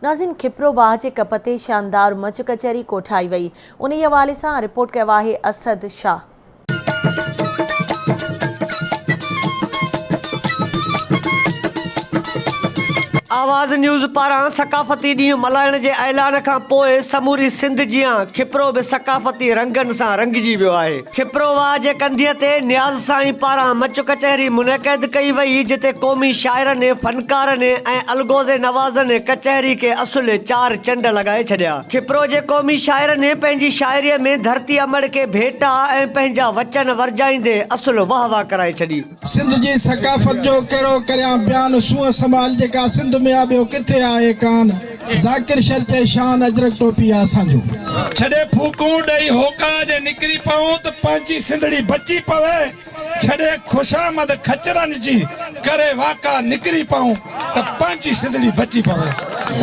नाज़रीन, खिप्रो वाह जे कप ते शानदार मच कचहरी कोठाई वई। उन हवाले सां रिपोर्ट कयो आहे असद शाह। आवाज़ न्यूज़ पारां सकाफ़ती ॾींहुं मल्हाइण जे ऐलान खां पोइ समूरी सिंध जियां खिप्रो बि सकाफ़ती रंगनि सां रंगिजी वियो आहे। खिप्रो वाह जे कंधीअ ते नियाज़ साईं पारां मच कचहरी मुनक़िद कई वई, जिते क़ौमी शाइरनि, फनकारनि ऐं अलगोज़े नवाज़नि कचहरी खे असुल 4 चंड लॻाए छॾिया। खिप्रो जे क़ौमी शाइरनि पंहिंजी शाइरीअ में धरती अमड़ खे भेटा ऐं पंहिंजा वचन वरजाईंदे असुल वाह वाह कराए छॾी। सिंध जी सकाफ़त जो कहिड़ो करियां बयान, सूअं संभाल जेका सिंध में आ ॿियो किथे आहे कान। ज़ाकिर शर्चे शान अजरक टोपी असांजो छड़े फूकूं ॾेई होका जे निकिरी पऊं त पंहिंजी सिंधड़ी बची पवे। छड़े खुशामद खचरनि जी करे वाका निकिरी पऊं त पंहिंजी सिंधड़ी बची पवे।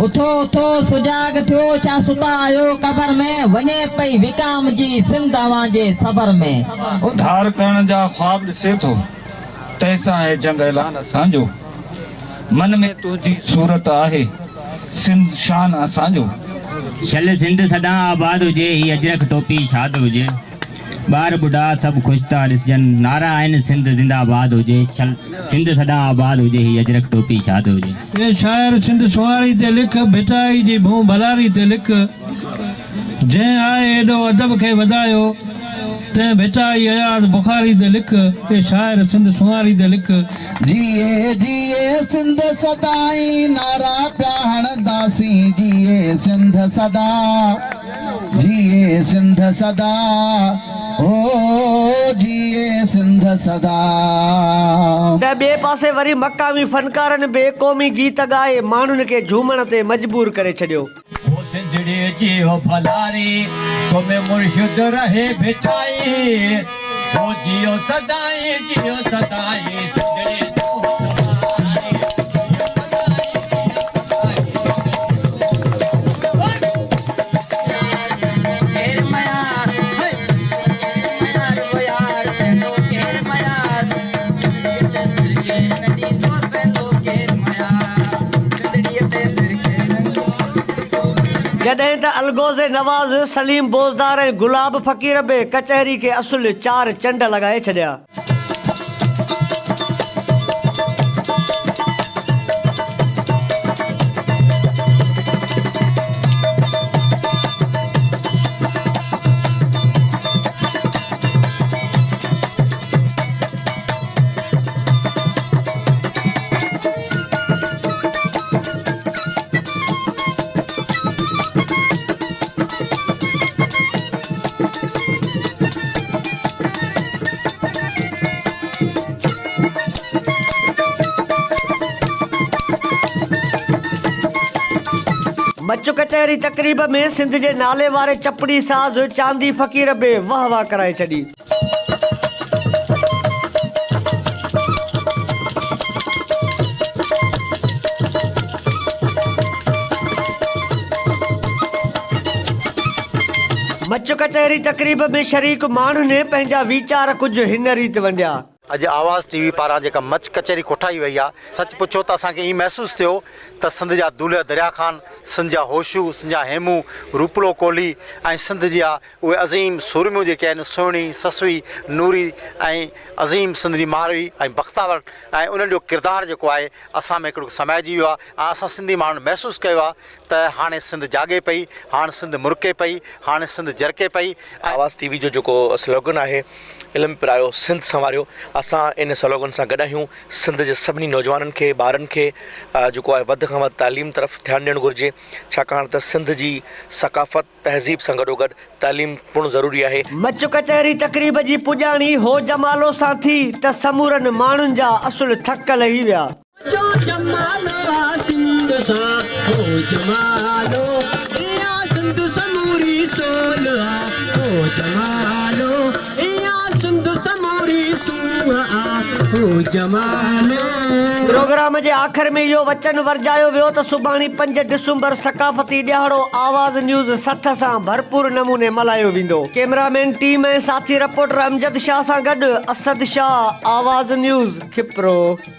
उथो उथो सुजाग थियो, छा सुबह आयो कबर में, वञे पई विकाम जी सिंध अवां जे सबर में। उधार करण जा ख्वाब ॾिसे थो, तंहिंसां आहे जंग ऐलान असांजो। मन में तुझी सूरत आहे, सिंध शान असांजो। चल सिंध सदा आबाद हुजे, ही अजरक टोपी शाद हुजे। बार बुढ़ा सब खुश था ॾिसजन, नारा आहिनि सिंध जिंदाबाद हुजे। चल सिंध सदा आबाद हुजे, ही अजरक टोपी शाद हुजे। ये शायर सिंध सुवारी ते लिख, भिटाई जी भूं भलारी ते लिख। जंहिं आहे एॾो अदब खे वधायो, तंहिं भिटाई अयाज़ बुखारी ते लिख। ये शायर सिंध सुवारी ते लिख। जिए जिए सिंध सदाई नारा पिया हणंदासी, जिए सिंध सदा, जिए सिंध सदा, ओ जिए सिंध सदा। त ॿिए पासे वरी मक़ामी फनकारनि बि क़ौमी गीत ॻाए माण्हुनि खे झूमण ते मजबूर करे छॾियो। सिंधड़ी जियो भलारी तुमे मुर्शिद रहे भिटाई, ओ जियो सदाई, जियो सदाई। सिंधड़ी जॾहिं त अलगोज़े नवाज़, सलीम बोज़दार ऐं गुलाब फ़क़ीर बि कचहरी खे असुल 4 चंड लॻाए छॾिया। मच कचहरी तकरीब में सिंध जे नाले वारे चपड़ी साज़ चांदी फ़क़ीर बि वाह वाह कराए छॾी। मच कचहरी तकरीब में शरीक माण्हुनि पंहिंजा वीचार कुझु हिन रीति वंडिया। अॼु आवाज़ टीवी पारां जेका मच कचहरी कोठाई वई आहे, सच पुछो त असांखे ईअं महसूसु थियो त सिंध जा दूल्हे दरिया ख़ान, सिंध जा होशू, सिंध जा हेमू, रूपलो कोहली ऐं सिंध जा उहे अज़ीम सुरमियूं जेके आहिनि, सुहिणी, ससुई, नूरी ऐं अज़ीम सिंध जी मारवी ऐं बख़्तावर, ऐं उन्हनि जो किरदारु जेको आहे असां में हिकिड़ो समाइजी वियो आहे। ऐं असां सिंधी माण्हुनि महसूसु कयो आहे त हाणे सिंध जाॻे पई, हाणे सिंध मुर्के पई, हाणे सिंध जरके पई। आवाज़ टीवी जो जेको स्लोगन आहे, इल्मु पिरायो सिंध संवारियो, असां इन स्लोगन सां गॾु आहियूं। सिंध जे सभिनी नौजवाननि खे, ॿारनि खे जेको आहे वधि खां वधि तालीम तरफ़ ध्यानु ॾियणु घुरिजे, छाकाणि त सिंध जी सकाफ़त तहज़ीब सां गॾोगॾु तालीम पिणु ज़रूरी आहे। मच कचहरी तकरीब जी पुॼाणी हो जमालो सां थी त समूरनि माण्हुनि जा असुल थक लही विया। प्रोग्राम जे आख़िर में इहो वचन वरजायो वियो त सुभाणे 5 डिसंबर सकाफ़ती ॾियारो आवाज़ न्यूज़ सथ सां भरपूर नमूने मल्हायो वेंदो। कैमरामैन टीम ऐं साथी रिपोर्टर अमजद शाह सां गॾु असद शाह, आवाज़ न्यूज़, खिप्रो।